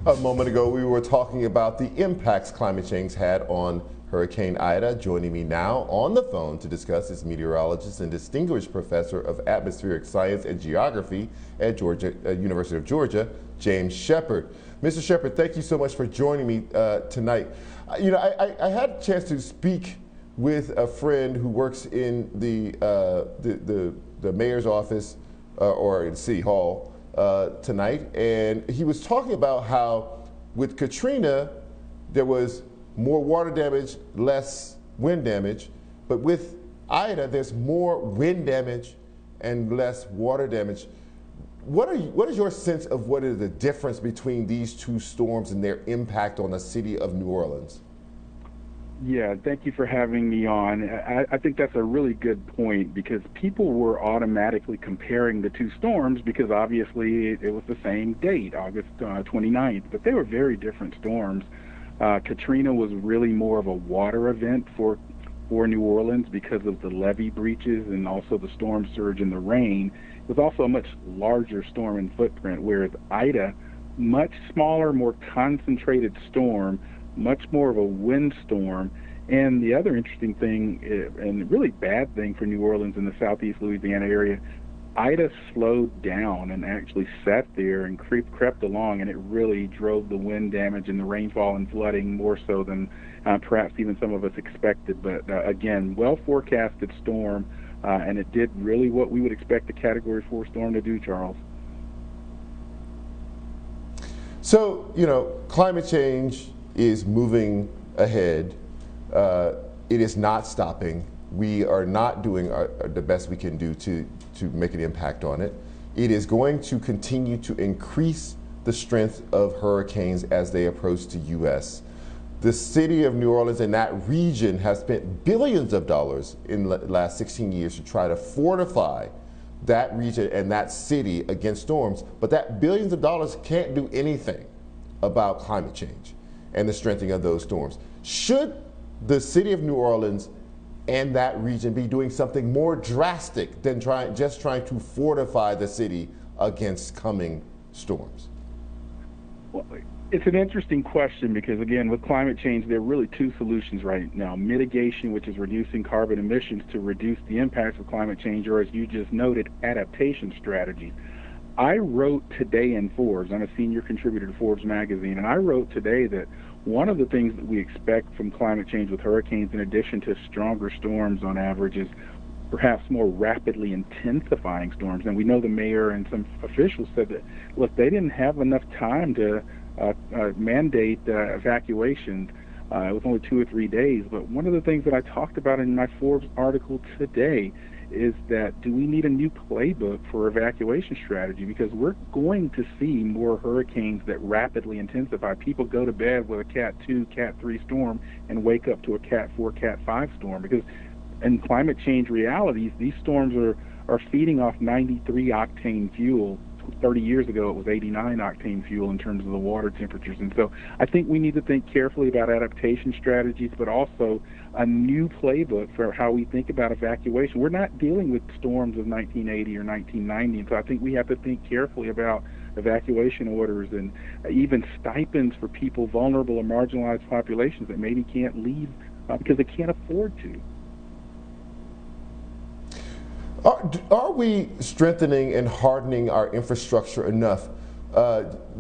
A moment ago, we were talking about the impacts climate change had on Hurricane Ida. Joining me now on the phone to discuss is meteorologist and distinguished professor of atmospheric science and geography at University of Georgia, James Shepard. Mr. Shepard, thank you so much for joining me tonight. I had a chance to speak with a friend who works in the mayor's office or in City Hall tonight, and he was talking about how with Katrina there was more water damage, less wind damage, but with Ida there's more wind damage and less water damage. What is your sense of what is the difference between these two storms and their impact on the city of New Orleans? Yeah, thank you for having me on. I think that's a really good point because people were automatically comparing the two storms because obviously it was the same date, August 29th, but they were very different storms. Katrina was really more of a water event for New Orleans because of the levee breaches and also the storm surge and the rain. It was also a much larger storm in footprint, whereas Ida, much smaller, more concentrated storm, much more of a windstorm. And the other interesting thing, and really bad thing for New Orleans and the southeast Louisiana area, Ida slowed down and actually sat there and crept along, and it really drove the wind damage and the rainfall and flooding more so than perhaps even some of us expected. But again, well forecasted storm, and it did really what we would expect a Category 4 storm to do, Charles. So, climate change is moving ahead. It is not stopping. We are not doing the best we can do to make an impact on it. It is going to continue to increase the strength of hurricanes as they approach the U.S. The city of New Orleans and that region has spent billions of dollars in the last 16 years to try to fortify that region and that city against storms, but that billions of dollars can't do anything about climate change and the strengthening of those storms. Should the city of New Orleans and that region be doing something more drastic than just trying to fortify the city against coming storms? Well, it's an interesting question because, again, with climate change, there are really two solutions right now. Mitigation, which is reducing carbon emissions to reduce the impacts of climate change, or as you just noted, adaptation strategies. I wrote today in Forbes, I'm a senior contributor to Forbes magazine, and I wrote today that one of the things that we expect from climate change with hurricanes, in addition to stronger storms on average, is perhaps more rapidly intensifying storms. And we know the mayor and some officials said that, look, they didn't have enough time to mandate evacuations. It was only 2 or 3 days. But one of the things that I talked about in my Forbes article today is that do we need a new playbook for evacuation strategy? Because we're going to see more hurricanes that rapidly intensify. People go to bed with a Cat 2, Cat 3 storm and wake up to a Cat 4, Cat 5 storm. Because in climate change realities, these storms are feeding off 93 octane fuel. 30 years ago, it was 89 octane fuel in terms of the water temperatures. And so I think we need to think carefully about adaptation strategies, but also a new playbook for how we think about evacuation. We're not dealing with storms of 1980 or 1990, and so I think we have to think carefully about evacuation orders and even stipends for people, vulnerable or marginalized populations that maybe can't leave because they can't afford to. Are we strengthening and hardening our infrastructure enough?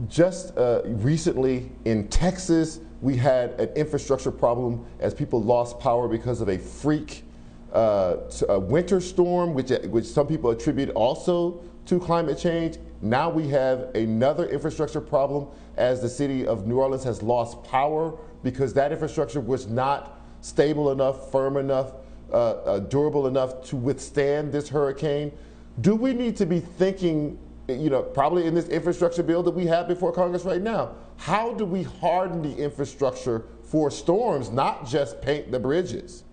Just recently in Texas, we had an infrastructure problem as people lost power because of a freak winter storm, which some people attribute also to climate change. Now we have another infrastructure problem as the city of New Orleans has lost power because that infrastructure was not stable enough, firm enough, durable enough to withstand this hurricane. Do we need to be thinking, probably in this infrastructure bill that we have before Congress right now, how do we harden the infrastructure for storms, not just paint the bridges?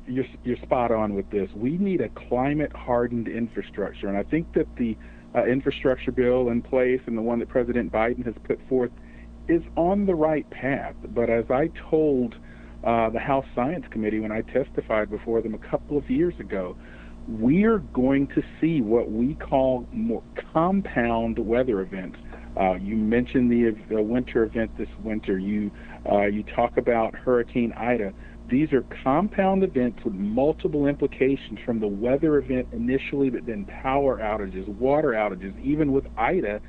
You're spot on with this. We need a climate-hardened infrastructure, and I think that the infrastructure bill in place and the one that President Biden has put forth is on the right path. But as I told the House Science Committee when I testified before them a couple of years ago, we are going to see what we call more compound weather events. You mentioned the winter event this winter. You talk about Hurricane Ida. These are compound events with multiple implications from the weather event initially, but then power outages, water outages. Even with Ida,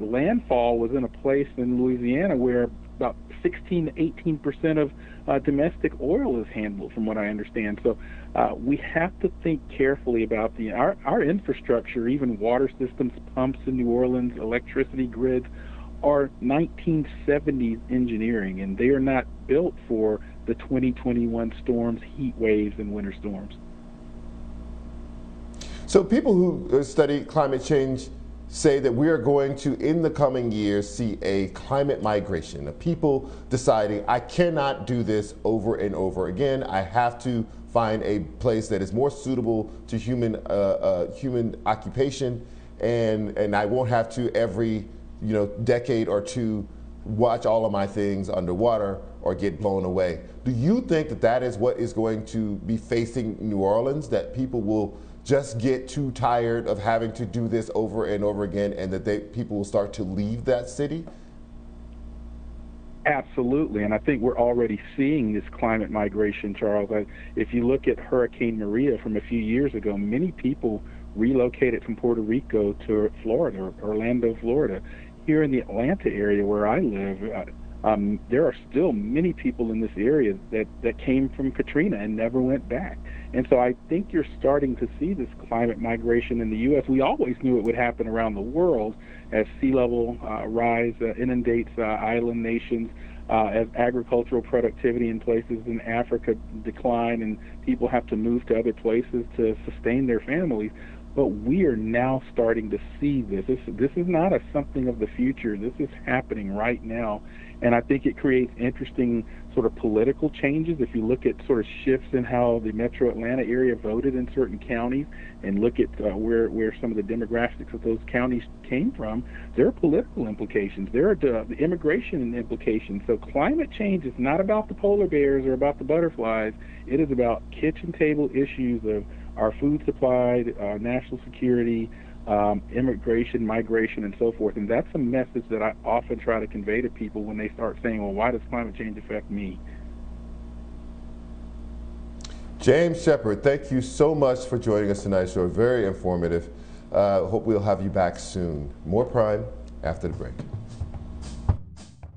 landfall was in a place in Louisiana where about 16 to 18% of domestic oil is handled, from what I understand. So we have to think carefully about our infrastructure, even water systems, pumps in New Orleans, electricity grids, are 1970s engineering, and they are not built for the 2021 storms, heat waves, and winter storms. So people who study climate change say that we are going to, in the coming years, see a climate migration of people deciding, I cannot do this over and over again. I have to find a place that is more suitable to human occupation, and I won't have to every decade or two watch all of my things underwater or get blown away. Do you think that that is what is going to be facing New Orleans, that people will just get too tired of having to do this over and over again, and that people will start to leave that city? Absolutely, and I think we're already seeing this climate migration, Charles. If you look at Hurricane Maria from a few years ago, many people relocated from Puerto Rico to Florida, Orlando, Florida. Here in the Atlanta area where I live, there are still many people in this area that came from Katrina and never went back. And so I think you're starting to see this climate migration in the U.S. We always knew it would happen around the world as sea level rise inundates island nations, as agricultural productivity in places in Africa decline and people have to move to other places to sustain their families. But we are now starting to see this. This is not something of the future. This is happening right now. And I think it creates interesting sort of political changes. If you look at sort of shifts in how the metro Atlanta area voted in certain counties and look at where some of the demographics of those counties came from, there are political implications. There are the immigration implications. So climate change is not about the polar bears or about the butterflies. It is about kitchen table issues of our food supply, national security, immigration, migration, and so forth. And that's a message that I often try to convey to people when they start saying, well, why does climate change affect me? James Shepard, thank you so much for joining us tonight. So very informative. Hope we'll have you back soon. More Prime after the break.